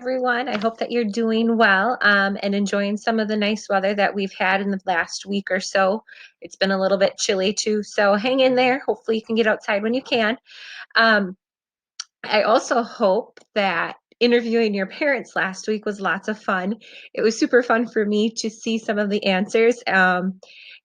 Everyone. I hope that you're doing well and enjoying some of the nice weather that we've had in the last week or so. It's been a little bit chilly too, so hang in there. Hopefully, you can get outside when you can. Um, I also hope that interviewing your parents last week was lots of fun. It was super fun for me to see some of the answers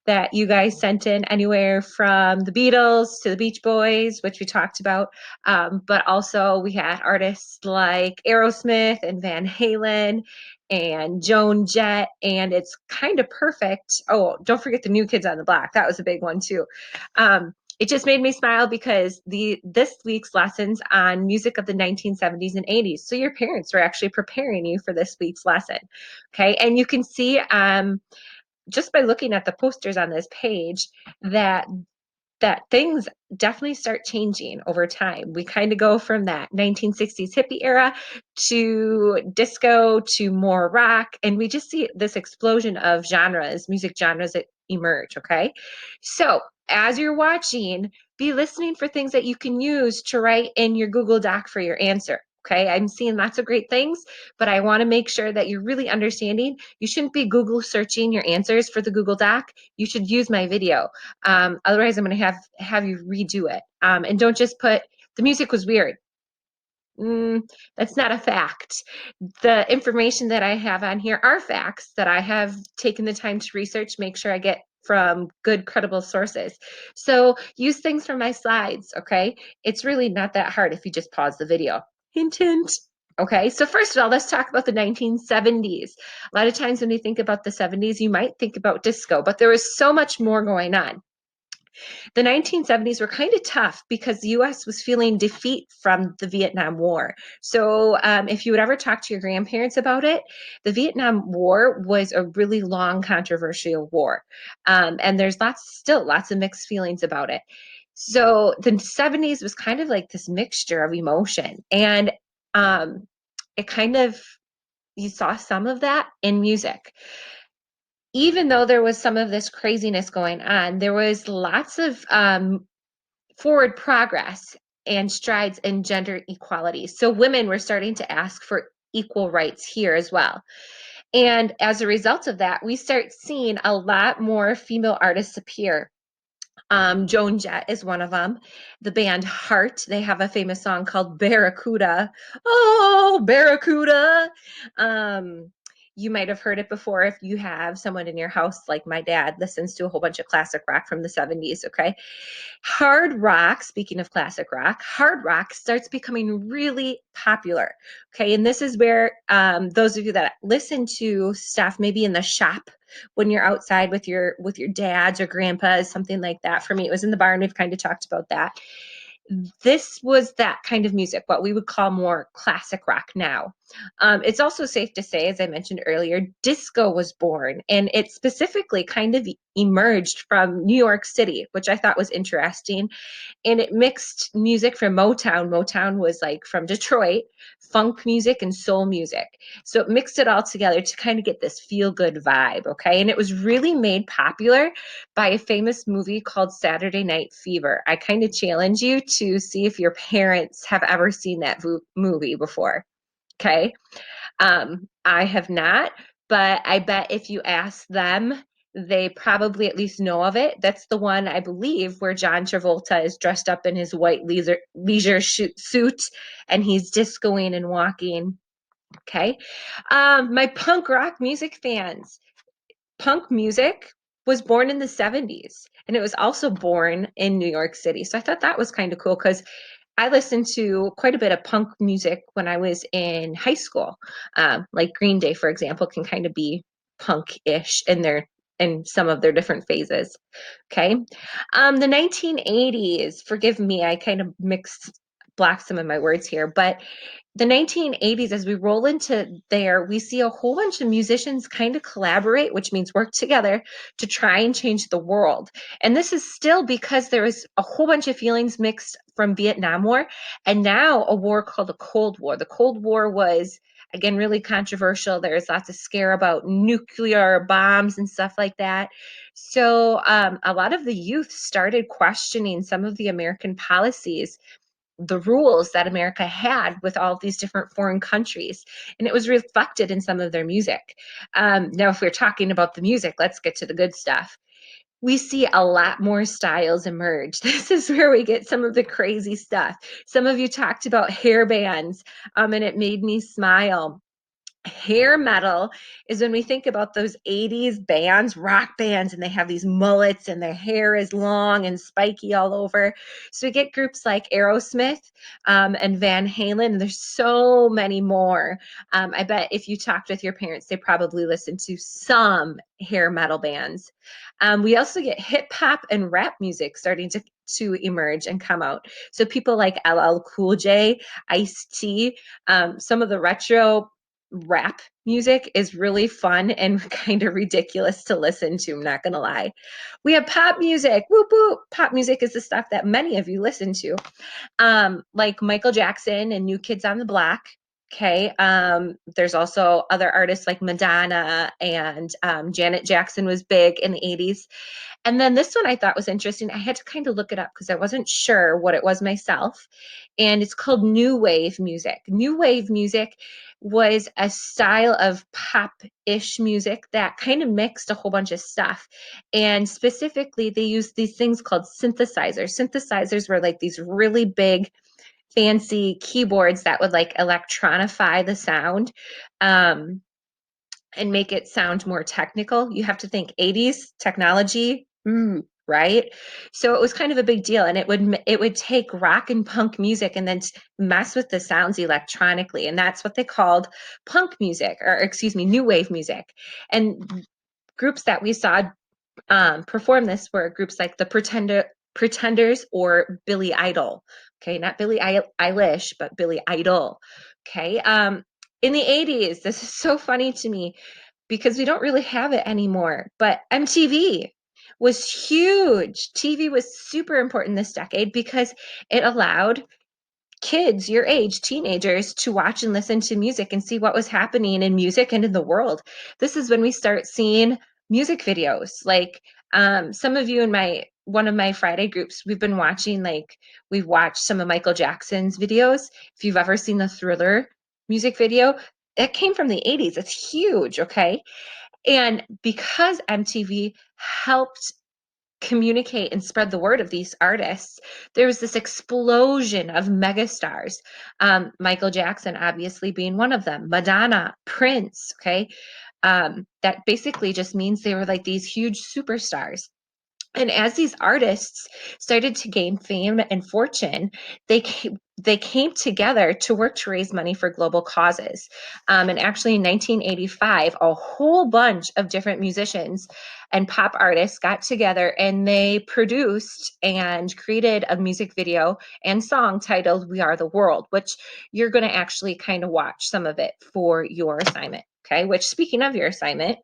that you guys sent in, anywhere from the Beatles to the Beach Boys, which we talked about. But also, we had artists like Aerosmith and Van Halen and Joan Jett, and it's kind of perfect. Oh, don't forget the New Kids on the Block. That was a big one, too. It just made me smile because this week's lessons on music of the 1970s and 80s. So your parents were actually preparing you for this week's lesson. Okay. And you can see just by looking at the posters on this page that things definitely start changing over time. We kind of go from that 1960s hippie era to disco to more rock, and we just see this explosion of genres, music genres that emerge, okay? So as you're watching, be listening for things that you can use to write in your Google Doc for your answer. Okay, I'm seeing lots of great things, but I want to make sure that you're really understanding. You shouldn't be Google searching your answers for the Google Doc. You should use my video. Otherwise, I'm going to have you redo it. And don't just put the music was weird. That's not a fact. The information that I have on here are facts that I have taken the time to research, make sure I get from good, credible sources. So use things from my slides, okay? It's really not that hard if you just pause the video. Hint, hint. Okay, so first of all, let's talk about the 1970s. A lot of times when you think about the 70s, you might think about disco, but there was so much more going on. The 1970s were kind of tough because the US was feeling defeat from the Vietnam War. So, if you would ever talk to your grandparents about it, the Vietnam War was a really long, controversial war. And there's still lots of mixed feelings about it. So, the 70s was kind of like this mixture of emotion. And it kind of, you saw some of that in music. Even though there was some of this craziness going on, there was lots of forward progress and strides in gender equality. So women were starting to ask for equal rights here as well. And as a result of that, we start seeing a lot more female artists appear. Joan Jett is one of them. The band Heart, they have a famous song called Barracuda. Oh, Barracuda. Um, you might have heard it before if you have someone in your house like my dad listens to a whole bunch of classic rock from the 70s, okay? Hard rock, speaking of classic rock, hard rock starts becoming really popular. Okay, and this is where those of you that listen to stuff maybe in the shop when you're outside with your dads or grandpas, something like that. For me, it was in the barn. We've kind of talked about that. This was that kind of music, what we would call more classic rock now. It's also safe to say, as I mentioned earlier, disco was born, and it specifically kind of emerged from New York City, which I thought was interesting. And it mixed music from Motown. Motown was like from Detroit, funk music and soul music. So it mixed it all together to kind of get this feel good vibe. Okay. And it was really made popular by a famous movie called Saturday Night Fever. I kind of challenge you to see if your parents have ever seen that movie before. Okay. I have not, but I bet if you ask them, they probably at least know of it. That's the one, I believe, where John Travolta is dressed up in his white leisure suit and he's discoing and walking. Okay. My punk rock music fans, punk music was born in the 70s and it was also born in New York City. So I thought that was kind of cool because I listened to quite a bit of punk music when I was in high school. Like Green Day, for example, can kind of be punk-ish in some of their different phases. Okay. The 1980s, forgive me, I kind of blocked some of my words here, but the 1980s, as we roll into there, we see a whole bunch of musicians kind of collaborate, which means work together to try and change the world. And this is still because there was a whole bunch of feelings mixed from Vietnam War and now a war called the Cold War. The Cold War was, again, really controversial. There's lots of scare about nuclear bombs and stuff like that. So a lot of the youth started questioning some of the American policies the rules that America had with all of these different foreign countries. And it was reflected in some of their music. Now, if we're talking about the music, let's get to the good stuff. We see a lot more styles emerge. This is where we get some of the crazy stuff. Some of you talked about hair bands, and it made me smile. Hair metal is when we think about those 80s bands, rock bands, and they have these mullets and their hair is long and spiky all over. So we get groups like Aerosmith and Van Halen, and there's so many more. I bet if you talked with your parents, they probably listened to some hair metal bands. We also get hip hop and rap music starting to emerge and come out. So people like LL Cool J, Ice-T, some of the retro rap music is really fun and kind of ridiculous to listen to. I'm not going to lie. We have pop music. Whoop whoop. Pop music is the stuff that many of you listen to, like Michael Jackson and New Kids on the Block. Okay. There's also other artists like Madonna and Janet Jackson was big in the 80s. And then this one I thought was interesting. I had to kind of look it up because I wasn't sure what it was myself. And it's called New Wave music. New Wave music was a style of pop-ish music that kind of mixed a whole bunch of stuff. And specifically, they used these things called synthesizers. Synthesizers were like these really big, fancy keyboards that would like electronify the sound. And make it sound more technical. You have to think 80s technology, right? So it was kind of a big deal, and it would take rock and punk music and then mess with the sounds electronically, and that's what they called punk music, or excuse me, new wave music. And groups that we saw perform this were groups like the Pretenders or Billy Idol. Okay, not Billie Eilish, but Billy Idol. Okay. In the 80s, this is so funny to me because we don't really have it anymore, but MTV was huge. TV was super important this decade because it allowed kids your age, teenagers, to watch and listen to music and see what was happening in music and in the world. This is when we start seeing music videos. Like some of you in my one of my Friday groups, we've watched some of Michael Jackson's videos. If you've ever seen the Thriller music video, it came from the 80s. It's huge, okay? And because MTV helped communicate and spread the word of these artists, there was this explosion of megastars. Michael Jackson, obviously, being one of them, Madonna, Prince, okay? That basically just means they were like these huge superstars. And as these artists started to gain fame and fortune, they came together to work to raise money for global causes. And actually, in 1985, a whole bunch of different musicians and pop artists got together and they produced and created a music video and song titled "We Are the World," which you're going to actually kind of watch some of it for your assignment. Okay, which, speaking of your assignment,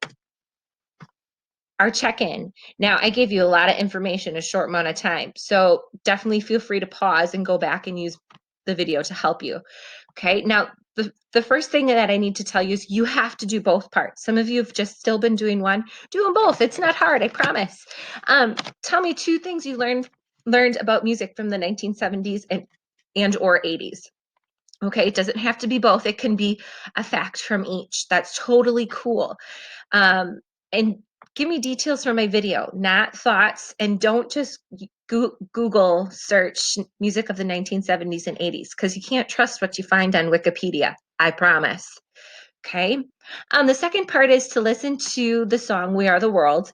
our check-in. Now, I gave you a lot of information in a short amount of time, so definitely feel free to pause and go back and use the video to help you. Okay, now the first thing that I need to tell you is you have to do both parts. Some of you have just still been doing one. Do them both. It's not hard, I promise. Tell me two things you learned about music from the 1970s and or 80s. Okay, it doesn't have to be both. It can be a fact from each. That's totally cool. And give me details from my video, not thoughts, and don't just Google search music of the 1970s and 80s because you can't trust what you find on Wikipedia. I promise. Okay. The second part is to listen to the song "We Are the World."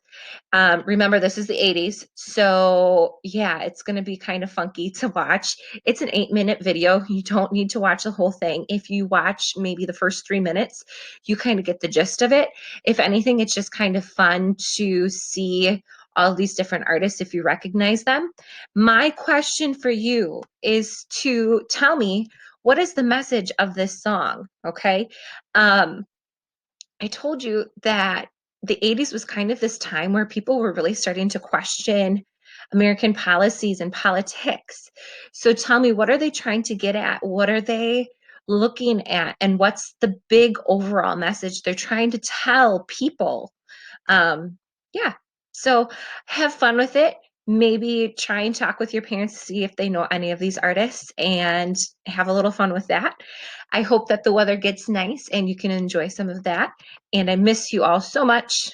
Remember, this is the 80s, so yeah, it's going to be kind of funky to watch. It's an 8-minute video. You don't need to watch the whole thing. If you watch maybe the first 3 minutes, you kind of get the gist of it. If anything, it's just kind of fun to see all these different artists if you recognize them. My question for you is to tell me, what is the message of this song? Okay. Um, I told you that the 80s was kind of this time where people were really starting to question American policies and politics. So tell me, what are they trying to get at? What are they looking at? And what's the big overall message they're trying to tell people? Yeah. So have fun with it. maybe try and talk with your parents to see if they know any of these artists and have a little fun with that. I hope that the weather gets nice and you can enjoy some of that. And I miss you all so much.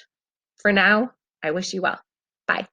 For now, I wish you well. Bye.